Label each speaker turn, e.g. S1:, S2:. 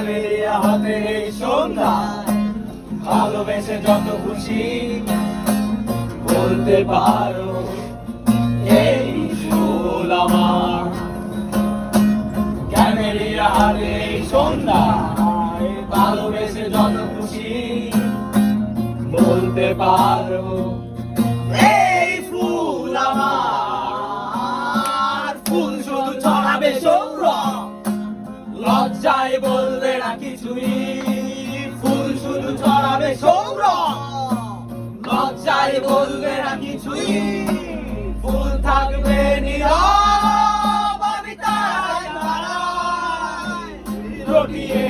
S1: Camellia হাতে এই সন্ধ্যা ভালোবেসে যত খুশি বলতে পারো এই ফুল আমার। ক্যামেলিয়া হাতে এই সন্ধ্যা ভালোবেসে যত খুশি বলতে পারো এই ফুল আমার। ফুল শুধু ছড়াবে সৌরভ, লজ্জায় বলবে না কিছুই। ফুল শুধু ছড়াবে সৌরভ, লজ্জায় বলবে না কিছুই। ফুল থাকবে নীরব, আমি তারায় তারায় রটিয়ে